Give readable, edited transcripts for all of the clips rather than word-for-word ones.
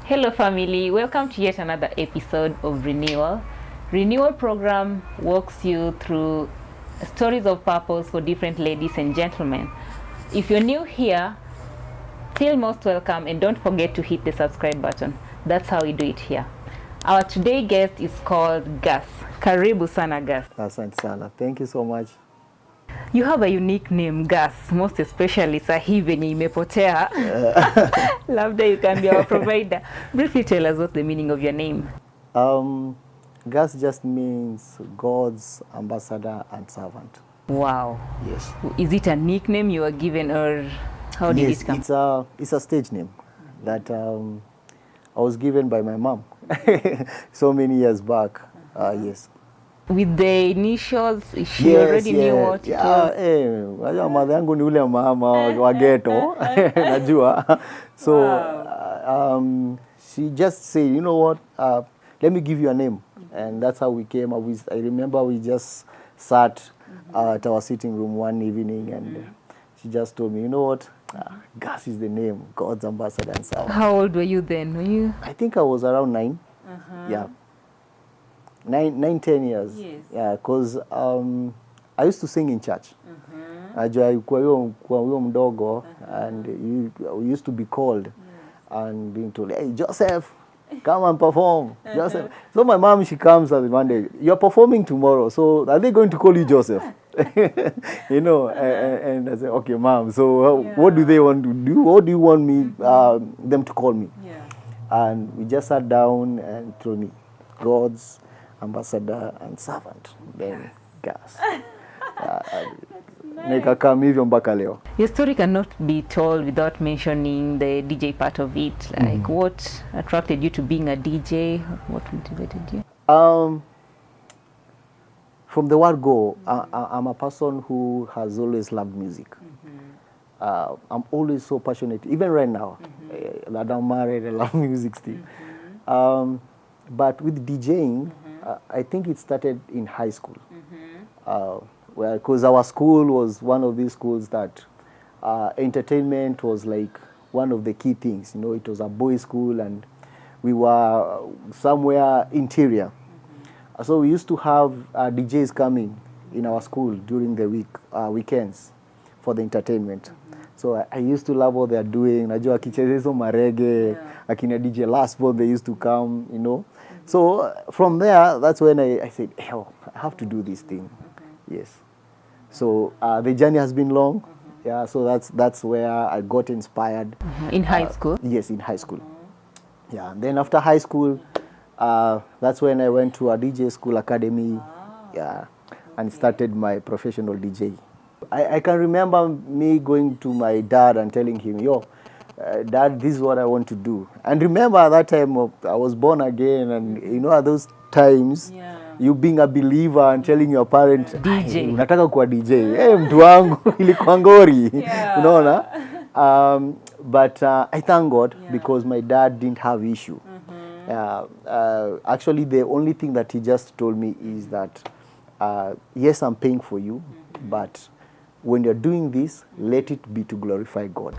Hello family, welcome to yet another episode of Renewal. Renewal program walks you through stories of purpose for different ladies and gentlemen. If you're new here, feel most welcome and don't forget to hit the subscribe button. That's how we do it here. Our today guest is called GAAS. Karibu sana GAAS. Asante sana. Thank you so much. You have a unique name, GAAS, most especially sahi venye imepotea. Labda you can be our provider. Briefly tell us what's the meaning of your name. GAAS just means God's ambassador and servant. Wow. Yes. Is it a nickname you were given or how did it come? It's a stage name that I was given by my mom so many years back. Yes. With the initials, she already knew what it was. Mother yangu ni ule mama wa ghetto, najua. So she just said, you know what, let me give you a name. And that's how we came up with. I remember we just sat at our sitting room one evening and she just told me, you know what, GAAS is the name, God's ambassador and servant. How old were you then? I think I was around 9. Yeah. 9-10 years. Yes. Yeah, because I used to sing in church. Najua kwa huyo mdogo and we used to be called and being told, hey Joseph, come and perform. Joseph. So my mom, she comes and one day, you're performing tomorrow, so are they going to call you Joseph? You know, and I said, okay mom, so what do they want to do? What do you want me them to call me? Yeah. And we just sat down and told me, God's ambassador and servant, then GAAS. Nikakam hivyo mpaka leo. Your story cannot be told without mentioning the DJ part of it. Like what attracted you to being a DJ? What motivated you? From the word go, I'm a person who has always loved music. I'm always so passionate, even right now. That I'm married, I love music still. But with DJing, I think it started in high school. Because our school was one of these schools that entertainment was like one of the key things. You know, it was a boys' school and we were somewhere interior. So we used to have DJs coming in our school during the weekends for the entertainment. So I used to love what they're doing. Najua akicheza hizo marege, akina DJ Last Ball, they used to come, you know. So from there, that's when I said, hell, I have to do this thing. Yes. So the journey has been long. Yeah. So that's where I got inspired. In high school? Yes, in high school. Yeah. And then after high school, that's when I went to a DJ school academy. Yeah. And started my professional DJ. I can remember me going to my dad and telling him, yo, Dad, this is what I want to do. And remember at that time, I was born again, and you know, at those times, you being a believer and telling your parents, DJ. Unataka kuwa DJ. Hey, mtu wangu, ilikuwa ngori. Unaona? But I thank God because my dad didn't have issue. Actually, the only thing that he just told me is that, yes, I'm paying for you, but when you're doing this, let it be to glorify God.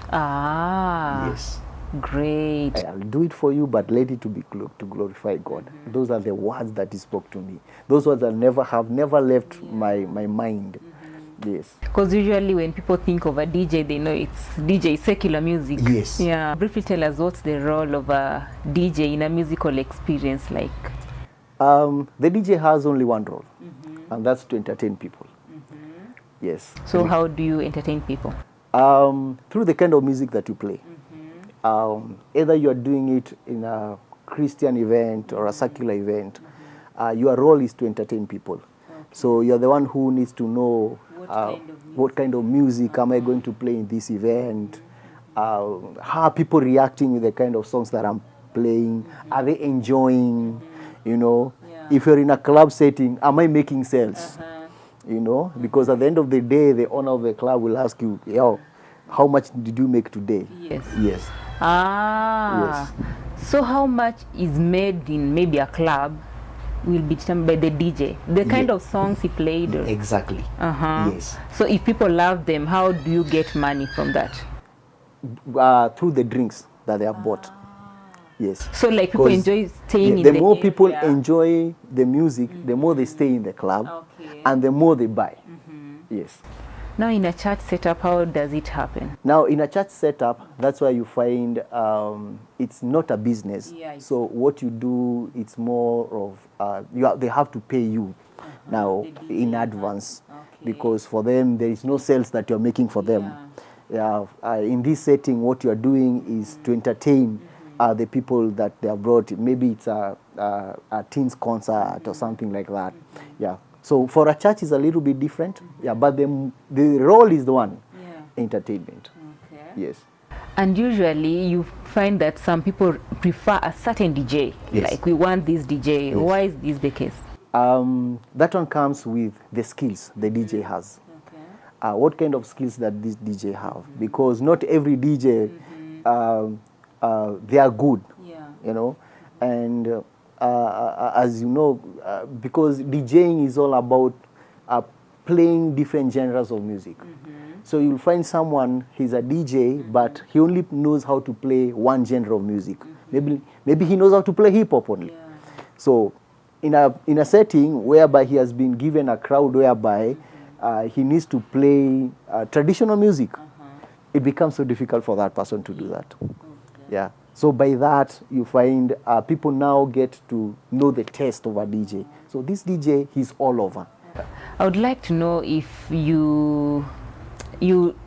Yes. Great. I'll do it for you, but let it to be to glorify God. Those are the words that he spoke to me. Those words that never left my mind. Yes. Because usually when people think of a DJ, they know it's DJ, secular music. Yes. Yeah. Briefly tell us what's the role of a DJ in a musical experience like? The DJ has only one role, and that's to entertain people. Yes. So how do you entertain people? Through the kind of music that you play. Either you're doing it in a Christian event or a secular event, your role is to entertain people. So you're the one who needs to know what kind of music am I going to play in this event, how are people reacting with the kind of songs that I'm playing, are they enjoying, you know, if you're in a club setting, am I making sales? You know, because at the end of the day, the owner of the club will ask you, yo, how much did you make today? Yes. Yes. Yes. So how much is made in maybe a club will be determined by the DJ, the kind of songs he played? Exactly. Yes. So if people love them, how do you get money from that? Through the drinks that they have bought. Yes. So like people enjoy staying in the the more area. people enjoy the music, the more they stay in the club, and the more they buy. Yes. Now in a church setup, how does it happen? Now in a church setup, that's where you find it's not a business. So what you do, it's more of they have to pay you now in advance, because for them there is no sales that you're making for them. In this setting, what you are doing is to entertain the people that they have brought. Maybe it's a teens concert or something like that. Yeah. So for a church is a little bit different. Yeah, but the role is the one. Entertainment. Yes. And usually you find that some people prefer a certain DJ. Yes. Like we want this DJ. Yes. Why is this the case? That one comes with the skills the DJ has. What kind of skills that this DJ have? Because not every DJ, they are good, you know. And as you know, because DJing is all about playing different genres of music. So you'll find someone, he's a DJ, but he only knows how to play one genre of music. Maybe he knows how to play hip hop only. So in a setting whereby he has been given a crowd whereby he needs to play traditional music, it becomes so difficult for that person to do that. Yeah. So by that, you find people now get to know the taste of a DJ. So this DJ, he's all over. I would like to know if you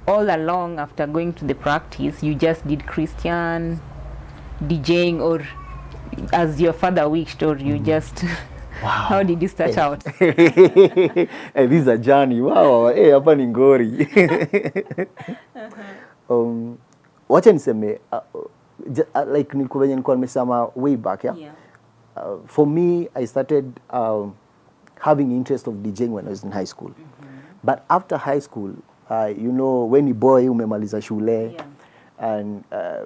all along after going to the practice, you just did Christian DJing, or as your father wished, or you just... Wow. How did you start out? Hey, this is a journey. Wow. Hey, hapa ni ngori. Wacha niseme, like nilikuwa nimesema way back, for me, I started having interest of DJing when I was in high school. But after high school, you know, when you boy umemaliza shule, and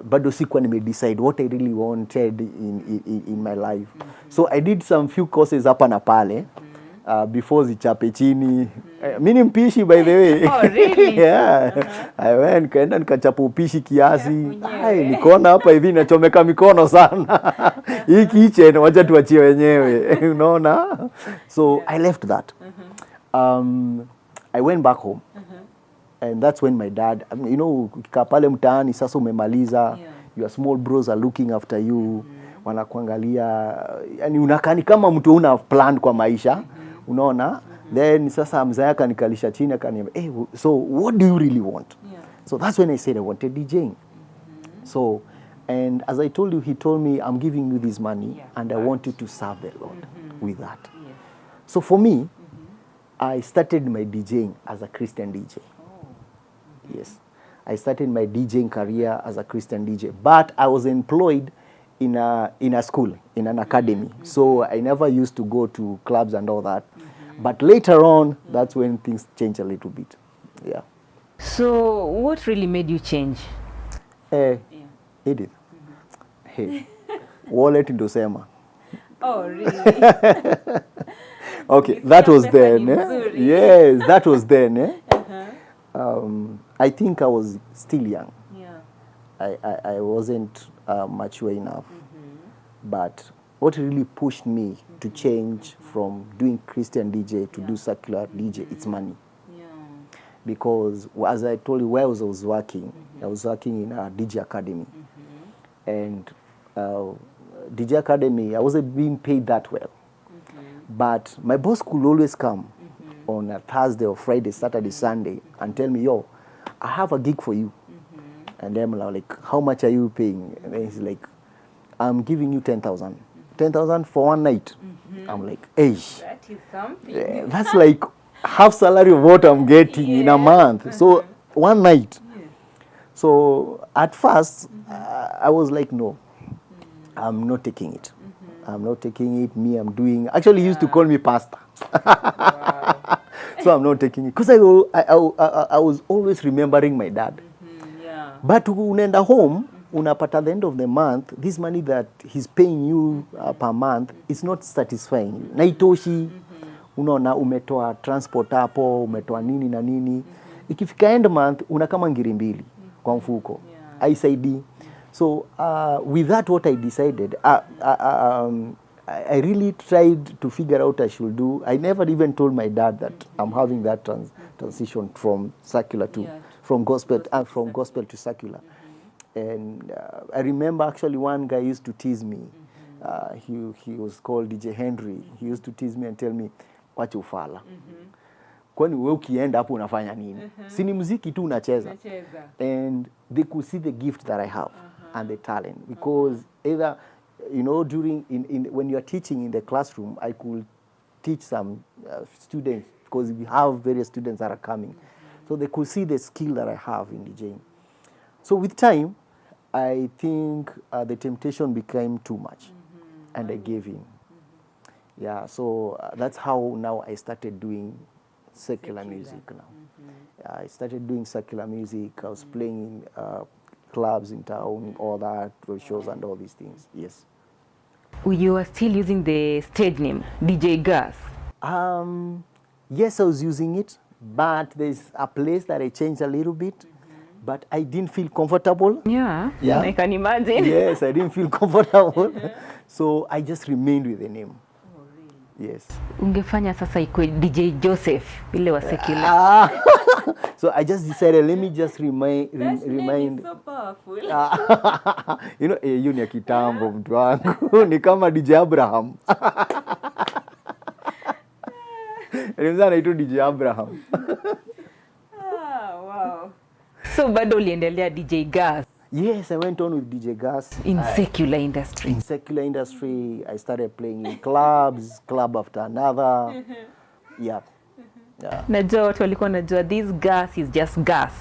bado sikuwa decide what I really wanted in my life. So I did some few courses hapa na pale before zichape chini. Mimi ni mpishi, by the way. Oh, really? Yeah. I went kaenda nikachapa upishi kiasi. Hai, nikaona hapa hivi nachomeka mikono sana. Hii kitchen wacha tuachie wenyewe. Unaona? So I left that. I went back home. And that's when my dad, you know, ukikaa pale mtaani sasa umemaliza, your small bros are looking after you, wanakuangalia, yani unakani kama mtu una plan kwa maisha, unaona? Then sasa mzee akanikalisha chini akaniambia, hey, so what do you really want? So that's when I said I wanted DJing. So, and as I told you, he told me, I'm giving you this money and I want you to serve the Lord with that. So for me, I started my DJing as a Christian DJ. Yes, I started my DJing career as a Christian DJ, but I was employed in a school, in an academy. So I never used to go to clubs and all that. But later on, that's when things changed a little bit. Yeah. So what really made you change? Edith. Hey, wallet ndo sema. Oh, really? Okay, that was then. Yes, that was then. I think I was still young. I wasn't mature enough. But what really pushed me to change from doing Christian DJ to do secular DJ, it's money. Because as I told you, where I was working, I was working in a DJ academy. And DJ academy, I wasn't being paid that well. But my boss could always come on a Thursday or Friday, Saturday, Sunday, and tell me, yo, I have a gig for you. And then I'm like, how much are you paying? And then he's like, I'm giving you 10,000. 10,000 for one night. I'm like, hey. That is something. Yeah, that's like half salary of what I'm getting in a month. So one night. So at first, I was like, no, I'm not taking it. I'm not taking it. Me, I'm doing. Actually, he used to call me pastor. Wow. So I'm not taking it because I was always remembering my dad. But unaenda home, unapata at the end of the month, this money that he's paying you per month is not satisfying you. Na itoshi, unaona umetoa transport hapo, umetoa nini na nini. Ikifika end month, una kama ngiri mbili kwa mfuko. Haisaidii. So with that, what I decided, I really tried to figure out I should do. I never even told my dad that I'm having that transition from secular to, from gospel to secular. And I remember actually one guy used to tease me. He was called DJ Henry. He used to tease me and tell me, wacha ufala. Kwani wewe ukienda hapo unafanya nini? Si ni muziki tu unacheza. And they could see the gift that I have and the talent, because either, you know, during when you are teaching in the classroom, I could teach some students, because we have various students that are coming, so they could see the skill that I have in DJing. So with time, I think the temptation became too much, and I gave in. Yeah, so that's how now I started doing secular music now. I started doing secular music. I was playing in clubs in town, all that, shows and all these things. Yes. You are still using the stage name, DJ GAAS? Yes, I was using it, but there's a place that I changed a little bit, but I didn't feel comfortable. Yeah, I can imagine. Yes, I didn't feel comfortable. So I just remained with the name. Yes. Ungefanya sasa ikwe DJ Joseph ile wa secular. So I just decided, let me just remind. Name is so powerful. You know, hiyo ni ya kitambo mtu wangu. Ni kama DJ Abraham. Rimza anaitwa DJ Abraham. Wow. So bado uliendelea DJ GAAS? Yes, I went on with DJ GAAS. In secular industry? In secular industry, I started playing in clubs, club after another. Yeah. Najua watu walikuwa najua this GAAS is just gas.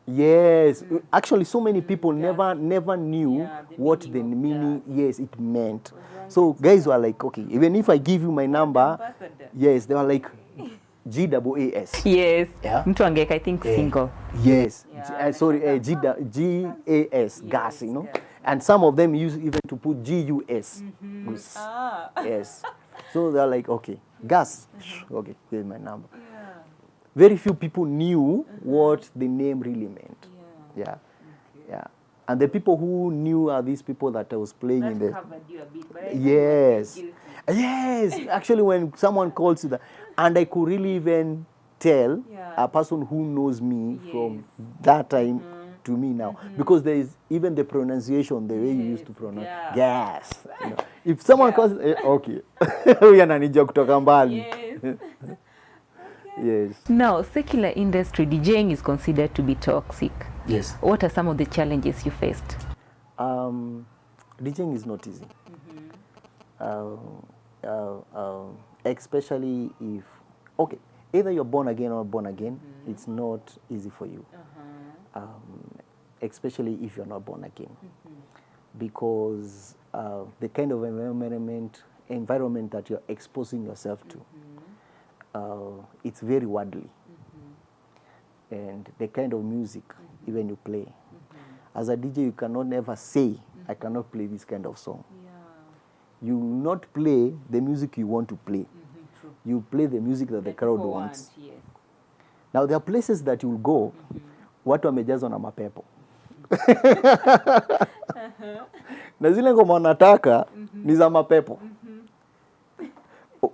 Yes. Actually, so many people never knew what the meaning, yes, it meant. So guys were like, okay, even if I give you my number, yes, they were like, GAAS. Yes. Yeah. Mtu angeka, I think single. Yes. GAAS, gas, you know. Yeah. And some of them use even to put GUS. Yes. So they're like, okay, gas. Okay, here's my number. Yeah. Very few people knew what the name really meant. Yeah. Yeah. Okay. Yeah. And the people who knew are these people that I was playing in the. Covered you a bit, but yes. Yes. Actually, when someone calls you that, and I could really even tell a person who knows me from that time to me now, because there is even the pronunciation, the way you used to pronounce gas. You know, if someone calls, okay, we are nanija kutoka mbali. Yes. Now, secular industry DJing is considered to be toxic. Yes. What are some of the challenges you faced? DJing is not easy. Especially if, okay, either you're born again or born again, it's not easy for you. Especially if you're not born again. Because the kind of environment that you're exposing yourself to, it's very worldly. And the kind of music even you play. As a DJ, you cannot never say, I cannot play this kind of song. You not play the music you want to play. You play the music that the crowd wants. Yes. Now there are places that you will go, watu wamejazwa na mapepo. Na zile ngoma wanataka ni za mapepo.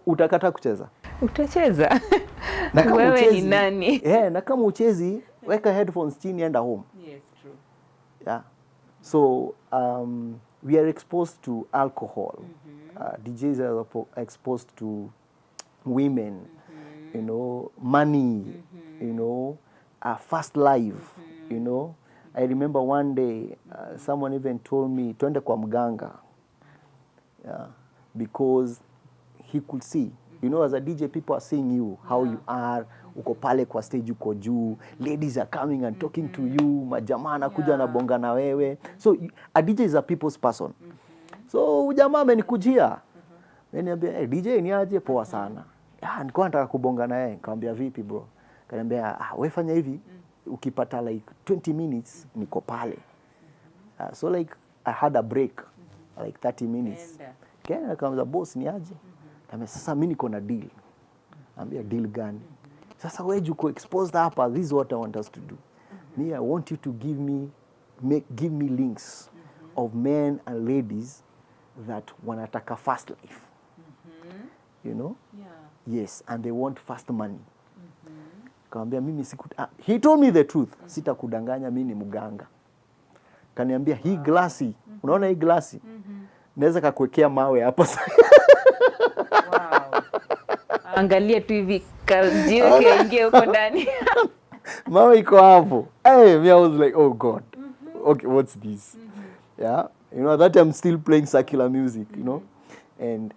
Utakata kucheza? Utacheza. Wewe ni nani? Na kama uchezi, weka headphones chini, enda home. Yes, true. Yeah. So we are exposed to alcohol. DJs are exposed to women, you know, money, you know, fast life, you know. I remember one day someone even told me, twende kwa mganga, because he could see, you know, as a DJ, people are seeing you, how you are, uko pale kwa stage, uko juu, ladies are coming and talking to you, majamaa anakuja na bonga na wewe. So a DJ is a people's person. So jamaa amenikujia. Niambia, hey, DJ ni aje? Poa sana. Nilikuwa nataka kubonga na yeye. Nikamwambia vipi bro? Kaniambia, wewe fanya hivi, ukipata like 20 minutes niko pale. So like I had a break like 30 minutes. Kenya akamwambia boss ni aje? Kama sasa mimi niko na deal. Ambia deal gani? Sasa wewe uko exposed hapa, this is what I want us to do. Me, I want you to give me links of men and ladies that wanataka fast life. You know? Yeah. Yes, and they want fast money. Kaniambia mimi he told me the truth. Sitakudanganya, mimi ni mganga. Kaniambia hii glasi, unaona hii glasi? Naweza kakuwekea mawe hapa. Wow. Angalia tu hivi kajio kaingia huko ndani. Mawe iko hapo. Hey, me I was like, oh God. Okay, what's this? Yeah. You know, that I'm still playing secular music, you know. And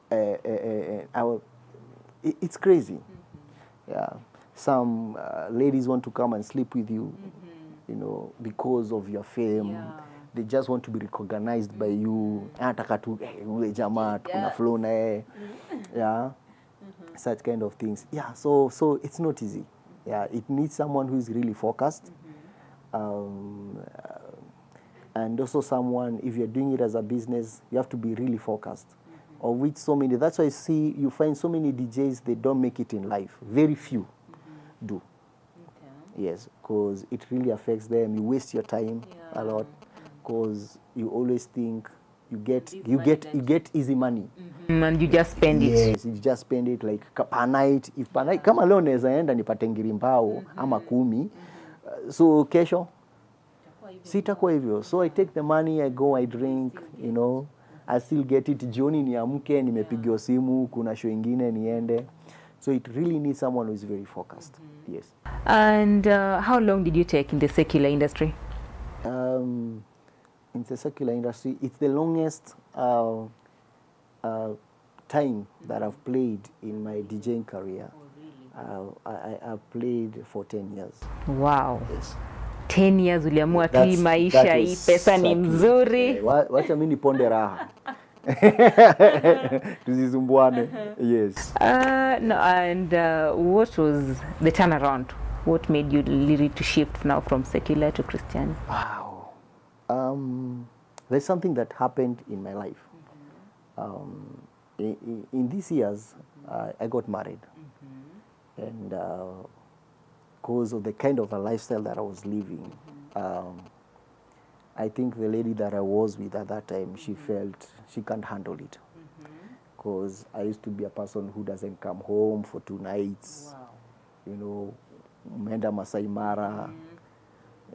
it's crazy. Yeah. Some ladies want to come and sleep with you, you know, because of your fame. Yeah. They just want to be recognized by you. Anataka tu ule jamaa kuna flow na yeye. Yeah. Such kind of things. Yeah, so it's not easy. Yeah, it needs someone who is really focused. And also someone, if you're doing it as a business, you have to be really focused. Of which so many, that's why you find so many DJs, they don't make it in life. Very few do. Okay. Yes, because it really affects them. You waste your time a lot because you always think you get easy money. And you just spend it. Yes, you just spend it like per night. If per night, kama leo naweza enda nipate ngirimbao ama 10. So kesho sitakuwa hivyo. So I take the money, I go, I drink, you know. I still get it. Jioni niamke, nimepigiwa simu, kuna show ingine niende. So it really needs someone who is very focused. Yes. And how long did you take in the secular industry? In the secular industry, it's the longest time that I've played in my DJing career. Oh, really? I've played for 10 years. Wow. Yes. 10 years uliamua tu maisha hii pesa ni mzuri. Wacha mimi niponde raha. Tuzizumbuane. Yes. No, and what was the turnaround? What made you really to shift now from secular to Christian? Wow. There's something that happened in my life. In these years, I got married. And because of the kind of a lifestyle that I was living, I think the lady that I was with at that time, she felt she can't handle it. Because I used to be a person who doesn't come home for 2 nights. Wow. You know, umeenda Masai Mara.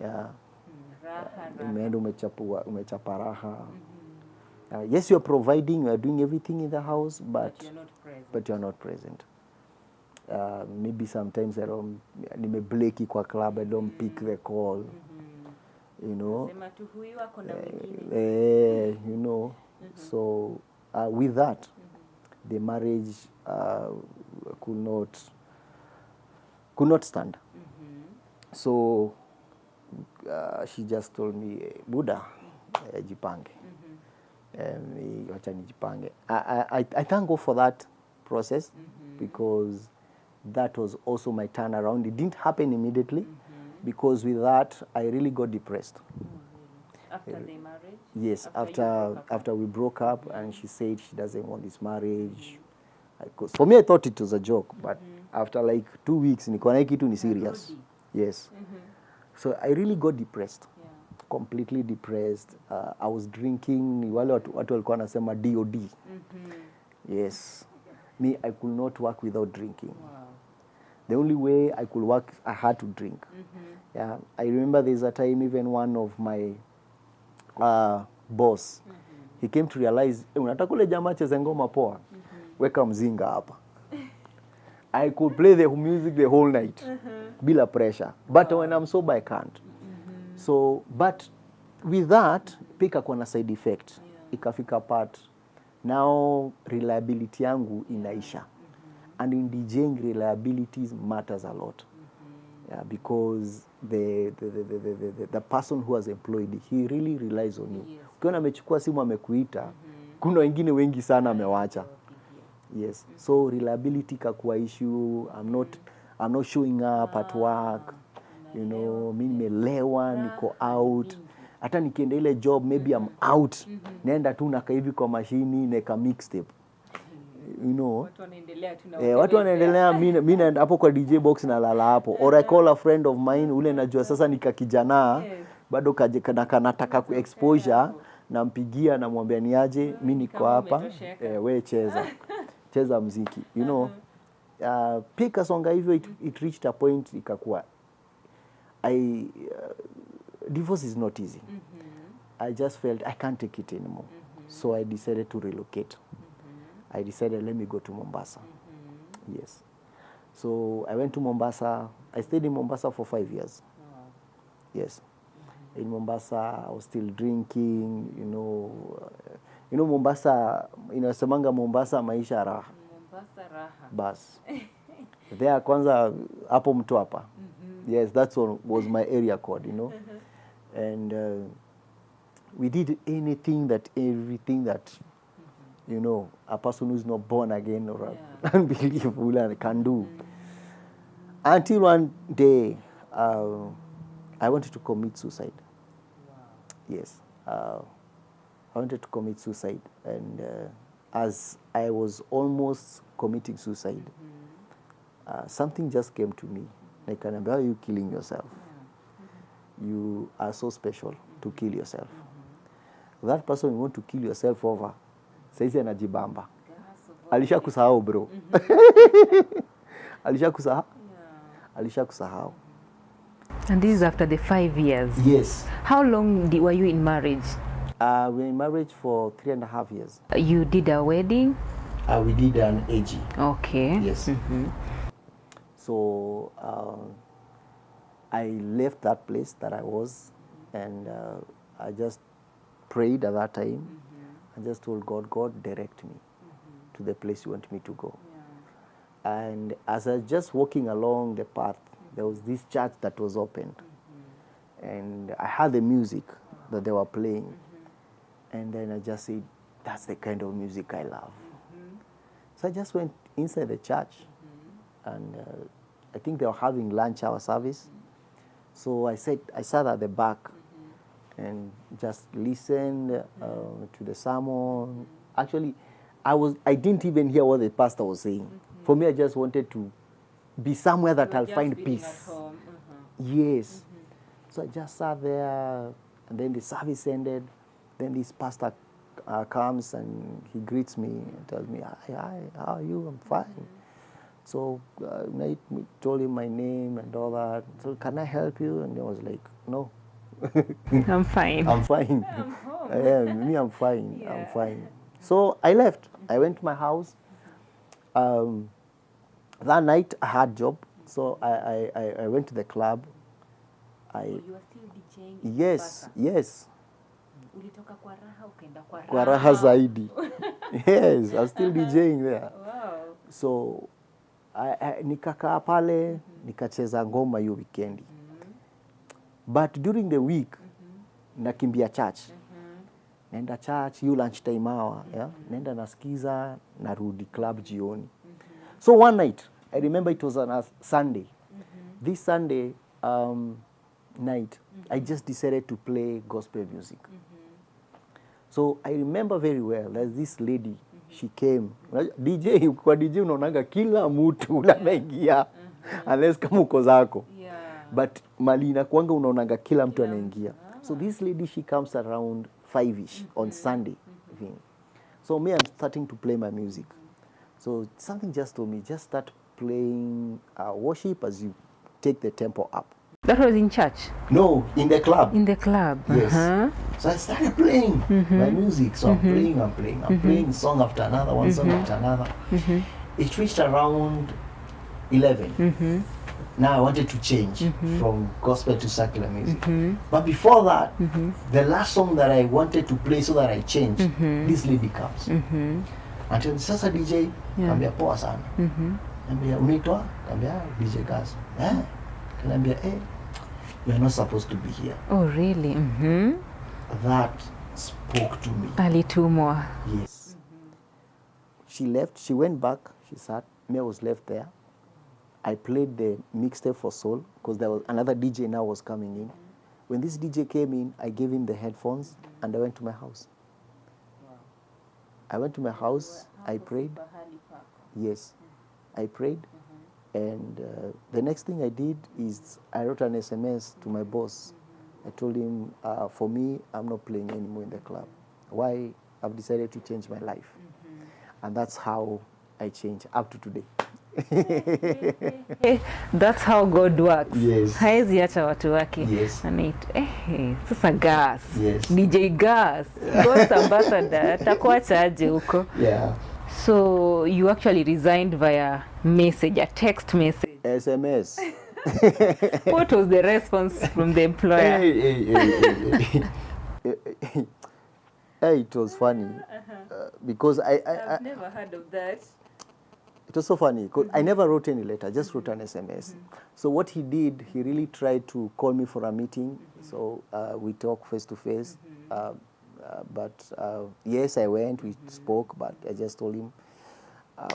Yeah. Umeenda umechapa raha. Yes, you're providing, you're doing everything in the house, but you're not present. Maybe sometimes I don't, nimebleki kwa club, I don't pick the call. You know, you know. So with that, the marriage could not stand. So she just told me, Buddha, jipange. Wacha nijipange. I thank God for that process because that was also my turnaround. It didn't happen immediately because with that I really got depressed. After the marriage? Yes, after we broke up and she said she doesn't want this marriage. For me I thought it was a joke, but after like 2 weeks nikaona hiki kitu ni serious. Yes. So I really got depressed. Completely depressed. I was drinking. Wale watu walikuwa wanasema DOD. Yes. Me, I could not work without drinking. Wow. The only way I could work, I had to drink. Yeah. I remember there's a time even one of my boss, he came to realize, unataka ule jamaa cheze ngoma poa, weka mzinga hapa. I could play the music the whole night, bila pressure. But when I'm sober, I can't. So, but with that, pika kuna side effect. Ikafika part. Now, reliability yangu inaisha. And in DJing, reliability matters a lot. Yeah, because the person who has employed, he really relies on you. Ukiona amechukua simu amekuita, kuna wengine wengi sana amewacha. Yes. So reliability kakuwa issue. I'm not showing up at work. You know, mimi nimelewa, niko out. Hata nikienda ile job, maybe I'm out. Naenda tu nakaa hivi kwa mashini, neka mixtape. You know. Watu wanaendelea mimi naenda hapo kwa DJ box na lala hapo. Or I call a friend of mine, ule najua sasa nika kijana, bado kanataka ku exposure, nampigia namwambia niaje, mimi niko hapa, wewe cheza muziki, you know. Pika songa hivyo, it reached a point ikakuwa divorce is not easy. I just felt I can't take it anymore. So I decided to relocate. I decided, let me go to Mombasa. Yes. So I went to Mombasa. I stayed in Mombasa for 5 years. Yes. In Mombasa, I was still drinking, you know, Mombasa, inasemanga Mombasa maisha raha. Mombasa raha. Bas. There kwanza hapo Mtwapa. Yes, that's what was my area code, you know. And we did everything that, you know, a person who's not born again or unbelievable can do. Until one day, I wanted to commit suicide. Wow. Yes. I wanted to commit suicide. And as I was almost committing suicide, something just came to me. Like, why are you killing yourself? You are so special to kill yourself. That person you want to kill yourself over, saizi anajibamba. Alishakusahau bro. Alishakusahau. And this is after the 5 years. Yes. How long were you in marriage? We were in marriage for 3.5 years. You did a wedding? We did an AG. Okay. Yes. So I left that place that I was, and I just prayed at that time. I just told God, God, direct me to the place you want me to go. And as I was just walking along the path, there was this church that was opened. And I heard the music that they were playing. And then I just said, that's the kind of music I love. So I just went inside the church. And I think they were having lunch hour service. So I sat at the back and just listened to the sermon. Actually, I didn't even hear what the pastor was saying. For me, I just wanted to be somewhere that I'll find peace. Yes. So I just sat there, and then the service ended. Then this pastor comes and he greets me and tells me, hi, how are you? I'm fine. So I told him my name and all that. So, can I help you? And he was like, no. I'm fine. I'm fine. I'm home. I'm fine. Yeah. I'm fine. So I left. I went to my house. That night I had a job. So I went to the club. You were still DJing? Yes, yes. Ulitoka kwa raha ukaenda kwa raha zaidi. Yes, I was still DJing there. Wow. So nikakaa pale, nikacheza ngoma hiyo weekendi. But during the week, nakimbia church. Naenda church, hiyo lunch time hour, yeah? Naenda nasikiza, narudi club jioni. So one night, I remember it was on a Sunday. This Sunday night, I just decided to play gospel music. So I remember very well, there's this lady, she came. DJ, kwa DJ unaonaga kila mtu anaingia, unless kama uko zako. But mali inakuanga unaonaga kila mtu anaingia. So this lady, she comes around 5ish on Sunday. So me, I'm starting to play my music. So something just told me, just start playing worship as you take the tempo up. That was in church? No, in the club. In the club. Yes. So I started playing my music. So I'm playing song after another, one song after another. It reached around 11. Now I wanted to change from gospel to secular music. But before that, the last song that I wanted to play so that I changed, this lady comes. And tells me, sasa DJ, kambia poa sana. Kambia unaitwa? Kambia DJ GAAS. Kambia you're not supposed to be here. Oh, really? That spoke to me. Alitumwa. Yes. She left. She went back. She sat. Me, I was left there. I played the mixtape for soul because there was another DJ now was coming in. When this DJ came in, I gave him the headphones and I went to my house. I went to my house. I prayed. Yes. I prayed. And the next thing I did is I wrote an SMS to my boss. I told him, for me, I'm not playing anymore in the club. why I've decided to change my life. And that's how I change up to today. That's how God works. Yes. Haezi acha watu wake. Yes. Sasa GAAS. Yes. DJ GAAS. God's ambassador. Takuacha aje huko. Yeah. So you actually resigned via message, a text message. SMS. What was the response from the employer? It was funny because I've never heard of that. It was so funny because I never wrote any letter, just wrote an SMS. So what he did, he really tried to call me for a meeting. So we talked face to face. But yes, I went, we spoke, but I just told him,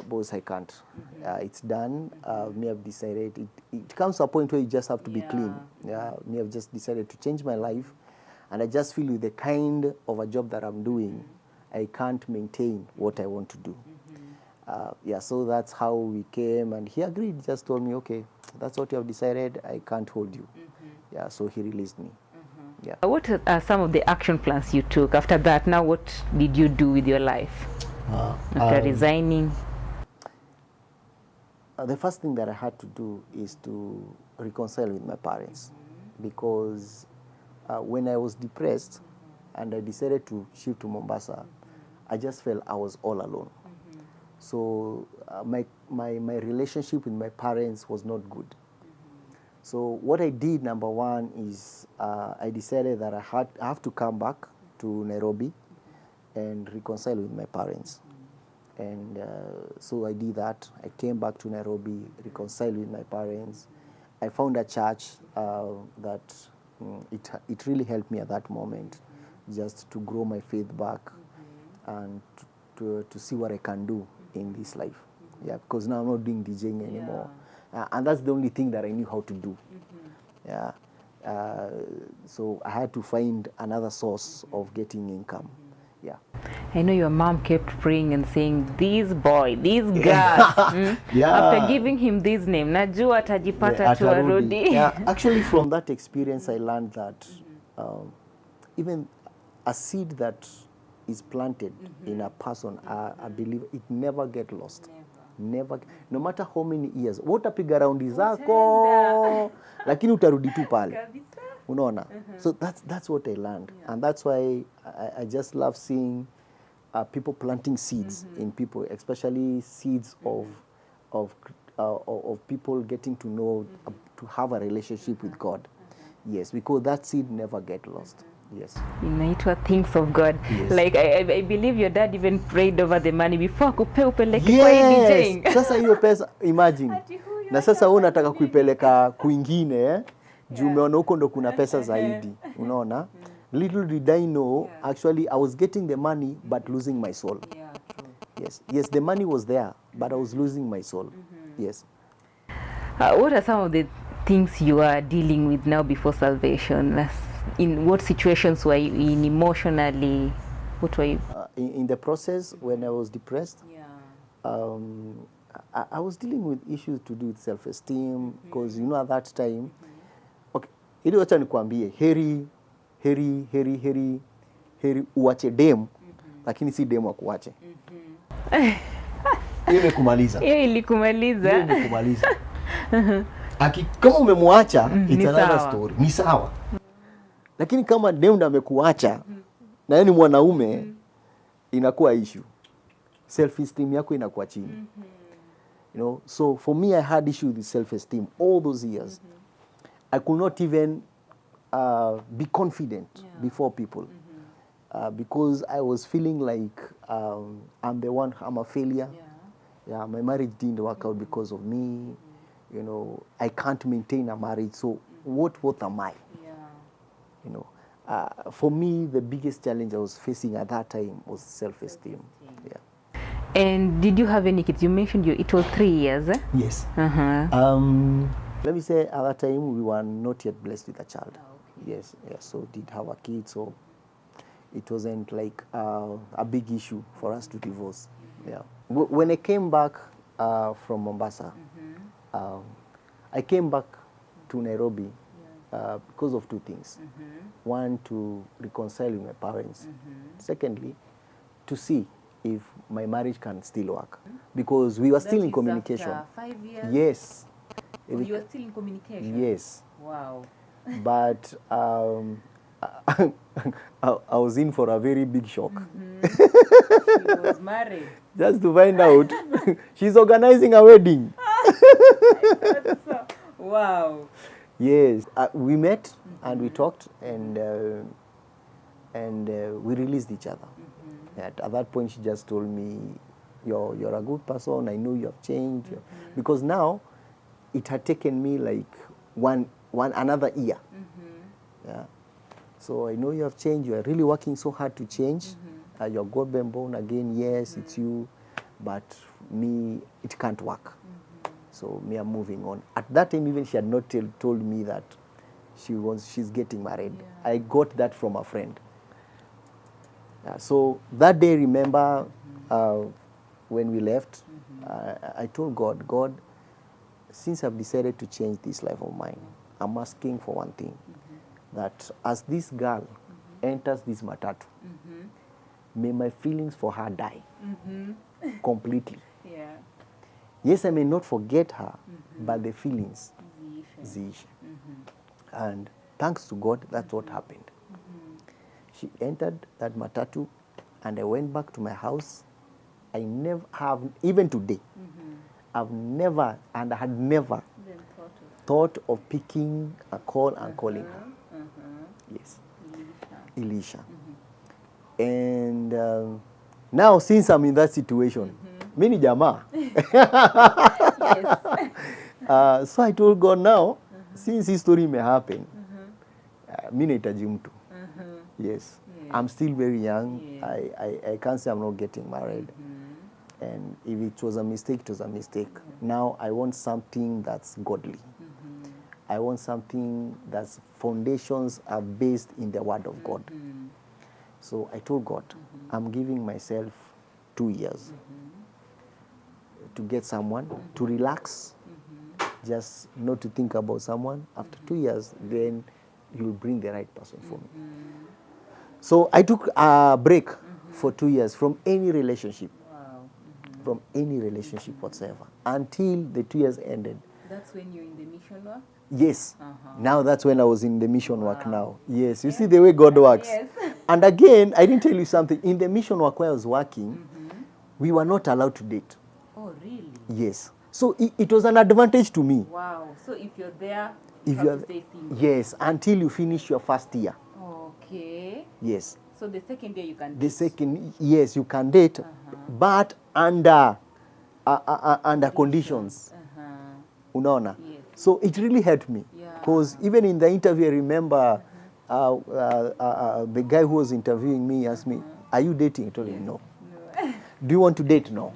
boss, I can't. It's done. Me have decided, it comes to a point where you just have to be clean. Me have just decided to change my life. And I just feel with the kind of a job that I'm doing, I can't maintain what I want to do. So that's how we came, and he agreed, just told me, okay, that's what you have decided, I can't hold you. So he released me. What are some of the action plans you took after that? Now what did you do with your life after resigning? The first thing that I had to do is to reconcile with my parents, because when I was depressed and I decided to shift to Mombasa, I just felt I was all alone. So my relationship with my parents was not good. So what I did, number one, is I decided that I have to come back to Nairobi and reconcile with my parents. And so I did that. I came back to Nairobi, reconciled with my parents. I found a church that it really helped me at that moment, just to grow my faith back and to see what I can do in this life. Because now I'm not doing DJing anymore. And that's the only thing that I knew how to do. So I had to find another source of getting income. I know your mom kept praying and saying, this boy, this GAAS. After giving him this name, najua atajipata tu arudi. Actually, from that experience, I learned that even a seed that is planted in a person, I believe it never get lost. Never. No matter how many years. Utapiga raundi zako, lakini utarudi tu pale. Unaona? So that's what I learned. And that's why I just love seeing people planting seeds in people, especially seeds of people getting to know, to have a relationship with God. Yes, because that seed never get lost. Yes. Inaitwa things of God. Yes. Like I believe your dad even prayed over the money before akupe upeleke kwa DJing. Sasa hiyo pesa, imagine. Na sasa wewe unataka kuipeleka kwingine, juu umeona huko ndo kuna pesa zaidi. Unaona? Little did I know, actually I was getting the money but losing my soul. Yes, the money was there, but I was losing my soul. Yes. What are some of the things you are dealing with now before salvation? In what situations were you in emotionally? What were you? In the process, when I was depressed, I was dealing with issues to do with self-esteem, because at that time, okay, ili wacha nikuambie, heri uache demu, lakini si demu akuache. Hiyo imekumaliza. Hiyo ilikumaliza. Hiyo imekumaliza. Kama umemwacha, it's another story. Ni sawa. Lakini kama demu ndo amekuacha na yeye ni mwanaume, inakuwa issue. Self-esteem yako inakuwa chini. So for me, I had issues with self-esteem all those years. I could not even be confident before people because I was feeling like I'm the one, I'm a failure. My marriage didn't work out because of me. I can't maintain a marriage. So what am I? For me, the biggest challenge I was facing at that time was self-esteem. And did you have any kids? You mentioned it was 3 years. Yes. Let me say, at that time, we were not yet blessed with a child. Yes. So did have a kid, so it wasn't like a big issue for us to divorce. When I came back from Mombasa, I came back to Nairobi because of two things. One, to reconcile with my parents. Secondly, to see if my marriage can still work. Because we were still in communication. After 5 years? Yes. Oh, you were still in communication? Yes. Wow. But I was in for a very big shock. She was married. Just to find out, she's organizing a wedding. So, wow. Yes, we met and we talked and we released each other. At that point, she just told me, "You're a good person. I know you have changed." Because now, it had taken me like another year. Yeah. So I know you have changed. You are really working so hard to change. You're God been born again. Yes, it's you, but me, it can't work. So me, I'm moving on. At that time, even she had not told me that she's getting married. Yeah. I got that from a friend. So that day, remember, when we left, I told God, since I've decided to change this life of mine, I'm asking for one thing, that as this girl enters this matatu, may my feelings for her die completely. Yeah. Yes, I may not forget her, but the feelings, ziishe. And thanks to God, that's what happened. She entered that matatu, and I went back to my house. I never have, even today, I've never, and I had never thought of picking a call and calling her. Yes, Elisha. And now, since I'm in that situation, mini jama. So I told God now, since this story may happen, mimi nahitaji mtu. Yes, I'm still very young. I can't say I'm not getting married. And if it was a mistake, it was a mistake. Now I want something that's godly. I want something that's foundations are based in the Word of God. So I told God, I'm giving myself 2 years to get someone, to relax, just not to think about someone. After 2 years, then you'll bring the right person for me. So I took a break for 2 years from any relationship, from any relationship whatsoever, until the 2 years ended. That's when you're in the mission work? Yes. Now that's when I was in the mission work now. Yes, you see the way God works. Yes. And again, I didn't tell you something. In the mission work where I was working, we were not allowed to date. Oh, really? Yes. So it was an advantage to me. Wow. So if you're there, you have to stay single. Yes, until you finish your first year. Okay. Yes. So the second year you can date? The second, yes, you can date, but under conditions. Unaona? Yes. So it really helped me. Because even in the interview, I remember the guy who was interviewing me asked me, "Are you dating?" I told him, no. Do you want to date? No.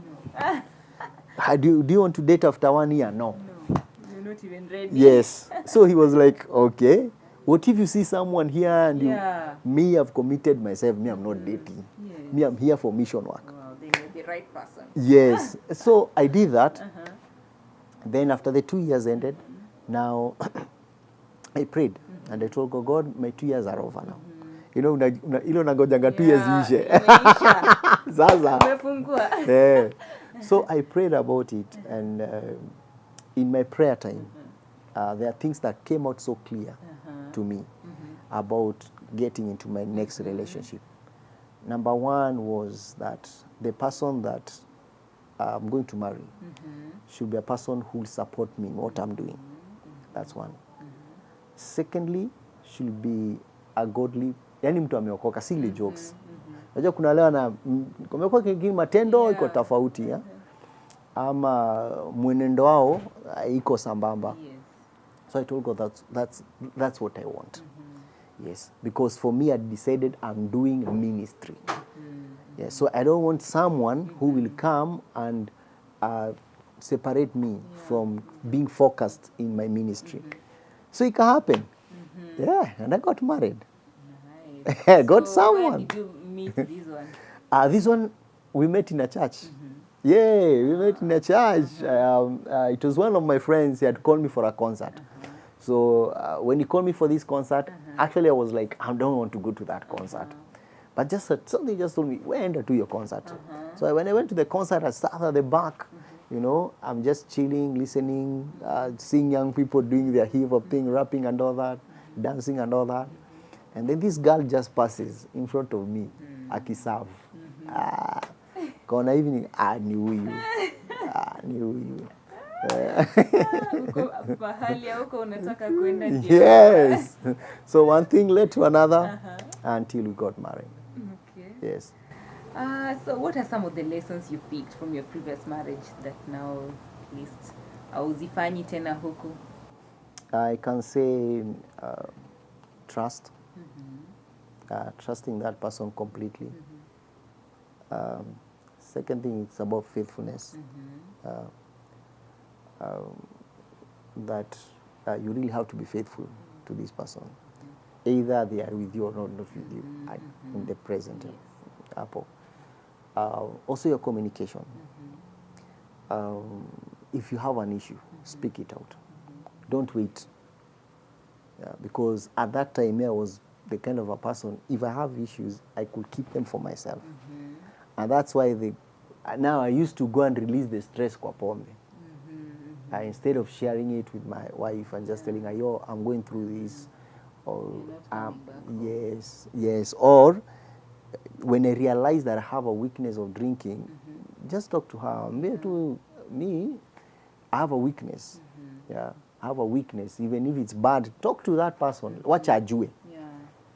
Do you want to date after 1 year? No. You're not even ready. Yes. So he was like, okay. What if you see someone here and me, I've committed myself, me, I'm not dating. Yes. Me, I'm here for mission work. Wow, then you're the right person. Yes. So I did that. Then after the 2 years ended, now I prayed and I told God, my 2 years are over now. You know, ilo nagojanga 2 years ishe. Sasa. So I prayed about it, and in my prayer time, there are things that came out so clear to me about getting into my next relationship. Number one was that the person that I'm going to marry should be a person who will support me in what I'm doing. That's one. Secondly, should be a godly, yani mtu ameokoka, si ile jokes. Unajua kuna leo na kumekuwa kingine matendo iko tofauti ya ama mwenendo wao iko sambamba. So I told God that's what I want. Yes, because for me I decided I'm doing ministry. Yes, so I don't want someone who will come and separate me from being focused in my ministry. So it can happen. Yeah, and I got married. Nice. I got someone. Where did you meet this one? This one, we met in a church. Yeah, we met in a church. It was one of my friends. He had called me for a concert. So when he called me for this concert, actually I was like, I don't want to go to that concert. But just something just told me, when to your concert. So when I went to the concert, I sat at the back. You know, I'm just chilling, listening, seeing young people doing their hip hop thing, rapping and all that, dancing and all that. And then this girl just passes in front of me, akiserve. Kona evening, I knew you. I knew you. Yes. So one thing led to another until we got married. Okay. Yes. So what are some of the lessons you picked from your previous marriage that now at least hauzifanyi tena huku? I can say trust. Trusting that person completely. Second thing, it's about faithfulness. That you really have to be faithful to this person. Either they are with you or not with you in the present. Apple. Also your communication. If you have an issue, speak it out. Don't wait. Because at that time I was the kind of a person, if I have issues, I could keep them for myself. And that's why now I used to go and release the stress kwa pombe. Instead of sharing it with my wife and just telling her, yo, I'm going through this. Or yes. Or when I realize that I have a weakness of drinking, just talk to her. Me, I have a weakness. Yeah, I have a weakness. Even if it's bad, talk to that person. Wacha ajue.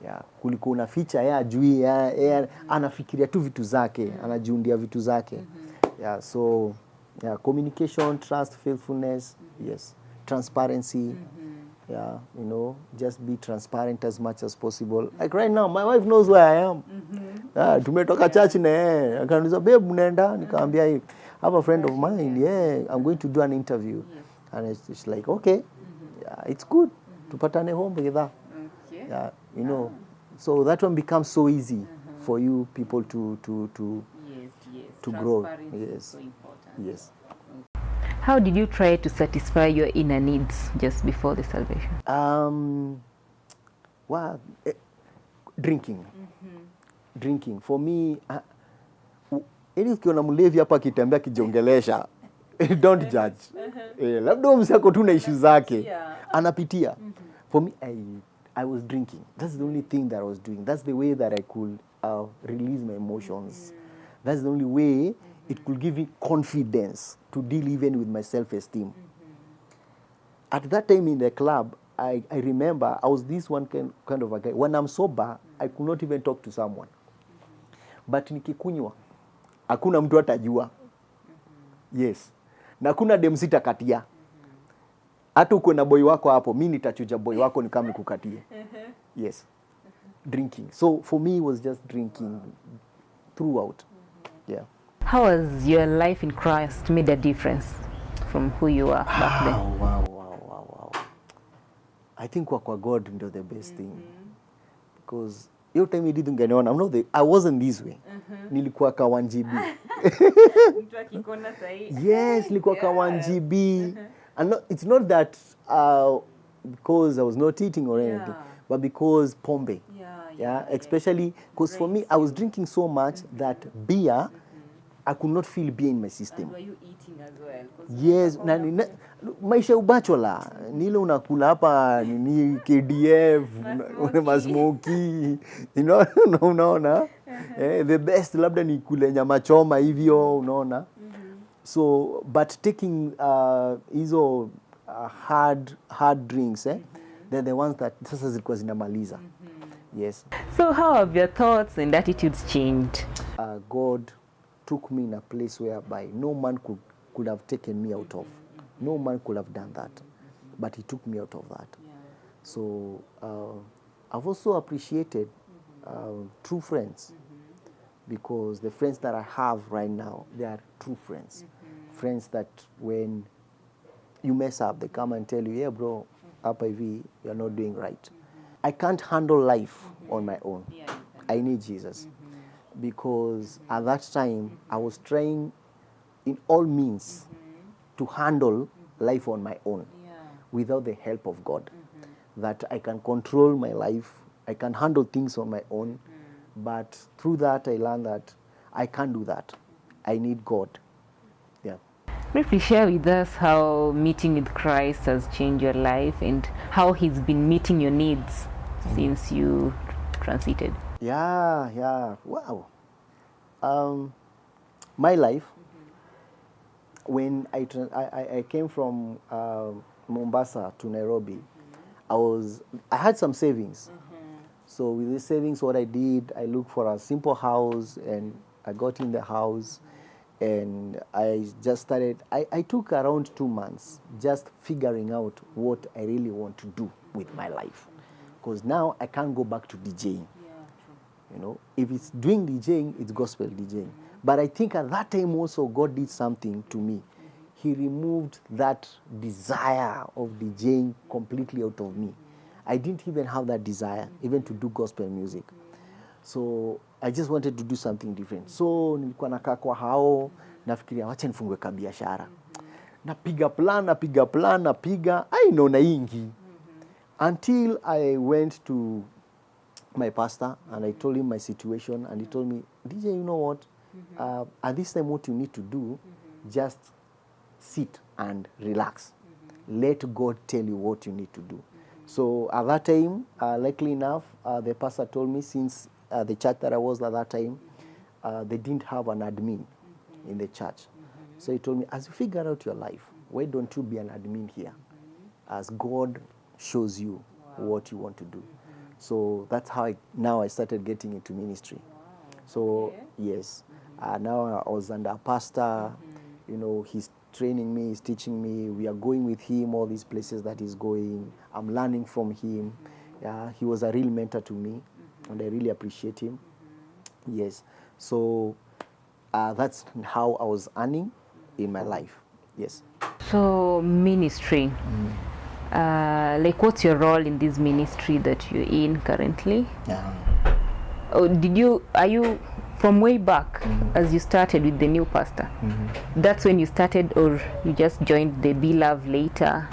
Yeah, kuliko unaficha yeye ajui, yeye anafikiria tu vitu zake, anajiundia vitu zake. Yeah, so communication, trust, faithfulness, yes, transparency. Yeah, you know, just be transparent as much as possible. Like right now, my wife knows where I am. Tumetoka church na yeye, akaniuliza babe unaenda? Nikamwambia I have a friend of mine, I'm going to do an interview. And it's like, okay, it's good. Tupatane home together. Yeah, you know, so that one becomes so easy for you people to grow. Yes, so important. Yes. How did you try to satisfy your inner needs just before the salvation? Well, drinking. Drinking for me, ili ukiona mlevi hapa akitembea kijiongelesha, don't judge. Labda msako tu na issue zake anapitia. For me, I was drinking. That's the only thing that I was doing. That's the way that I could release my emotions. That's the only way it could give me confidence to deal even with my self-esteem. At that time in the club, I remember I was this one kind of a guy. When I'm sober, I could not even talk to someone. But nikikunywa, hakuna mtu atajua. Yes. Na hakuna dem sitakatia. Hata uko na boy wako hapo, mimi nitachuja boy wako ni kama nikukatie. Yes. Drinking. So for me it was just drinking throughout. Yeah. How has your life in Christ made a difference from who you are back then? Wow. I think kwa God ndio the best thing. Because your time you didn't get on. I wasn't this way. Nilikuwa ka 1 GB. Mtu akikona sahi. Yes, nilikuwa ka 1 GB. And it's not that because I was not eating or anything, but because pombe. Especially because for me, I was drinking so much that beer, I could not feel beer in my system. And were you eating as well? Yes, maisha ubachelor. Nile unakula hapa ni KDF, una smoky, unaona. The best labda ni kule nyama choma hivyo, unaona. So, but taking hizo hard drinks, they're the ones that sasa zilikuwa zinamaliza. Yes. So how have your thoughts and attitudes changed? God took me in a place whereby no man could have taken me out of. No man could have done that. But he took me out of that. So I've also appreciated true friends. Because the friends that I have right now, they are true friends. Friends that when you mess up, they come and tell you, yeah, bro, hapa hivi, you're not doing right. I can't handle life on my own. I need Jesus. Because at that time, I was trying in all means to handle life on my own without the help of God. that I can control my life, I can handle things on my own. But through that, I learned that I can't do that. I need God. Yeah. Briefly share with us how meeting with Christ has changed your life and how He's been meeting your needs since you transited. Yeah. Wow. My life, when I came from Mombasa to Nairobi, I had some savings. So with the savings, what I did, I looked for a simple house, and I got in the house, and I just started. I took around 2 months just figuring out what I really want to do with my life, because now I can't go back to DJing. You know, if it's doing DJing, it's gospel DJing. But I think at that time also God did something to me. He removed that desire of DJing completely out of me. I didn't even have that desire, even to do gospel music. So I just wanted to do something different. So nilikuwa nakaa kwa hao, nafikiria wacha nifungue kabiashara. Napiga plan, ai naona ingi. Until I went to my pastor and I told him my situation, and he told me, DJ, you know what? At this time, what you need to do, just sit and relax. Let God tell you what you need to do. So at that time, luckily enough, the pastor told me, since the church that I was at that time, they didn't have an admin in the church. So he told me, as you figure out your life, why don't you be an admin here? As God shows you what you want to do. So that's how now I started getting into ministry. So yes, now I was under a pastor. You know, he's training me, he's teaching me. We are going with him all these places that he's going. I'm learning from him. Yeah, he was a real mentor to me, and I really appreciate him. Yes, so that's how I was earning in my life. Yes. So ministry. Like, what's your role in this ministry that you're in currently? Are you from way back as you started with the new pastor? That's when you started, or you just joined the Be Love later?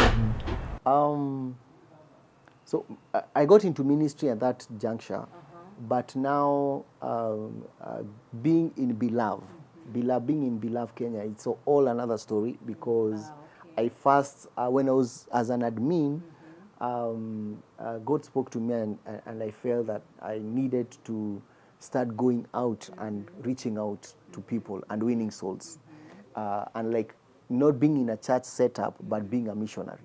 So I got into ministry at that juncture, but now being in Beloved, being in Beloved Kenya, it's all another story, because I first, when I was as an admin, God spoke to me, and I felt that I needed to start going out and reaching out to people and winning souls. And like not being in a church setup, but being a missionary.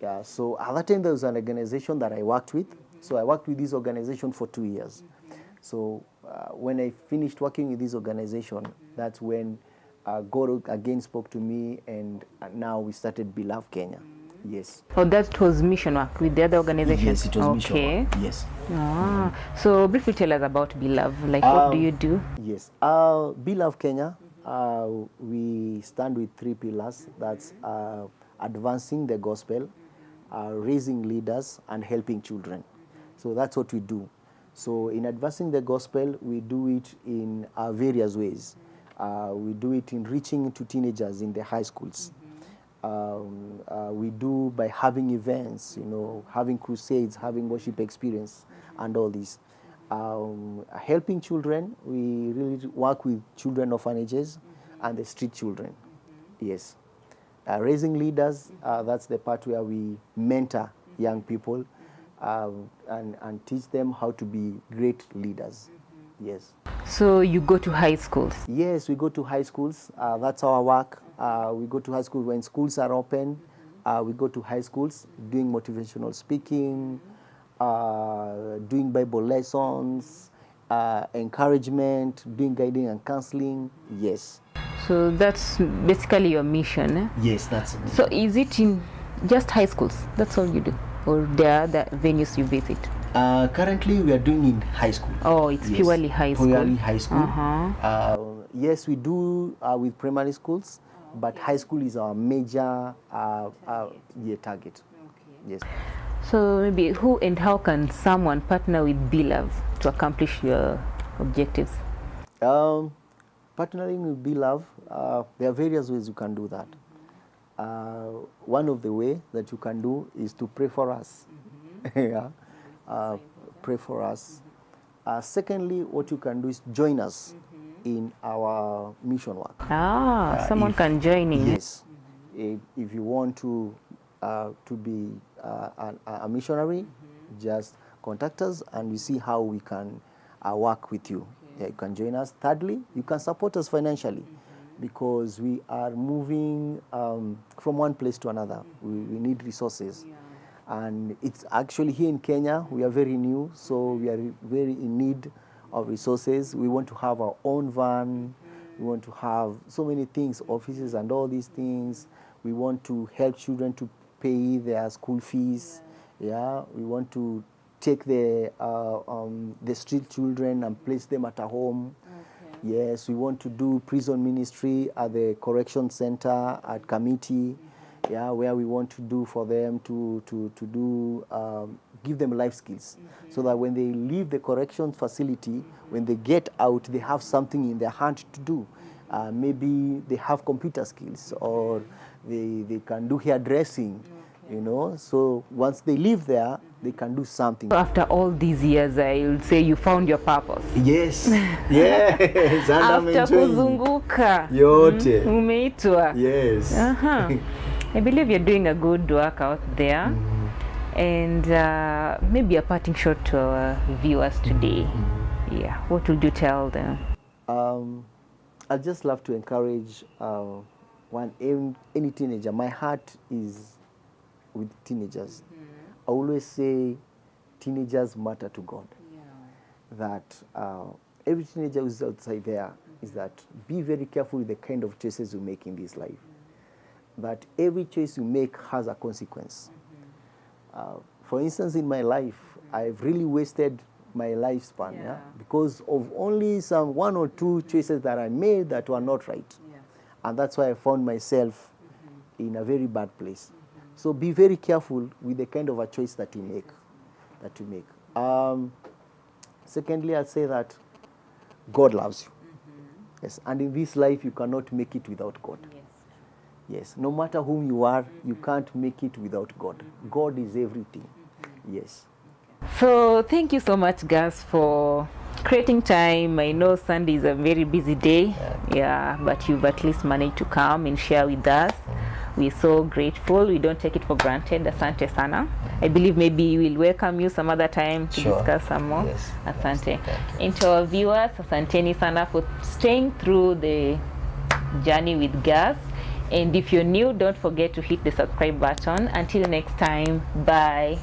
Yeah, so at that time there was an organization that I worked with. So I worked with this organization for 2 years. So when I finished working with this organization, that's when God again spoke to me, and now we started Beloved Kenya. Yes. Oh, that was mission work with the other organization? Yes, it was mission work. Yes. So briefly tell us about Beloved. Like, what do you do? Yes. Beloved Kenya, we stand with 3 pillars. That's advancing the gospel, raising leaders, and helping children. So that's what we do. So in advancing the gospel, we do it in various ways. We do it in reaching to teenagers in the high schools. We do by having events, you know, having crusades, having worship experience, and all this. Helping children, we really work with children orphanages and the street children. Yes. Raising leaders, that's the part where we mentor young people and teach them how to be great leaders. Yes. So you go to high schools? Yes, we go to high schools. That's our work. We go to high schools when schools are open. We go to high schools doing motivational speaking, doing Bible lessons, encouragement, doing guiding and counseling. Yes. So that's basically your mission, eh? Yes, that's it. So is it in just high schools? That's all you do? Or there are other venues you visit? Currently, we are doing in high school. Oh, it's purely high school? Purely high school. Yes, we do with primary schools, but high school is our major target. Okay. Yes. So maybe who and how can someone partner with Beloved to accomplish your objectives? Partnering with Beloved, there are various ways you can do that. One of the way that you can do is to pray for us. Yeah. Pray for us. Secondly, what you can do is join us in our mission work. Someone can join in. Yes. If you want to be a missionary, just contact us and we see how we can work with you. Yeah, you can join us. Thirdly, you can support us financially because we are moving from one place to another. We need resources. And it's actually here in Kenya, we are very new, so we are very in need of resources. We want to have our own van. We want to have so many things, offices and all these things. We want to help children to pay their school fees. Yeah, we want to take the street children and place them at a home. Yes, we want to do prison ministry at the correction center at Kamiti. Yeah, where we want to do for them to do give them life skills, so that when they leave the correction facility, when they get out, they have something in their hand to do. Maybe they have computer skills, or they can do hairdressing, you know. So once they leave there, they can do something. After all these years, I would say you found your purpose. Yes, yes. After kuzunguka yote umeitwa. Yes. I believe you're doing a good work out there. And maybe a parting shot to our viewers today. Yeah, what would you tell them? I'd just love to encourage any teenager. My heart is with teenagers. I always say teenagers matter to God. That every teenager who's outside there is that be very careful with the kind of choices you make in this life. That every choice you make has a consequence. For instance, in my life, I've really wasted my lifespan because of only some 1 or 2 choices that I made that were not right. And that's why I found myself in a very bad place. So be very careful with the kind of a choice that you make. Secondly, I'd say that God loves you. Yes, and in this life, you cannot make it without God. Yes, no matter whom you are, you can't make it without God. God is everything. Yes. So thank you so much, GAAS, for creating time. I know Sunday is a very busy day, but you've at least managed to come and share with us. We're so grateful. We don't take it for granted. Asante sana. I believe maybe we'll welcome you some other time to discuss some more. Yes. Asante. And to our viewers, asanteni sana for staying through the journey with GAAS. And if you're new, don't forget to hit the subscribe button. Until next time, bye.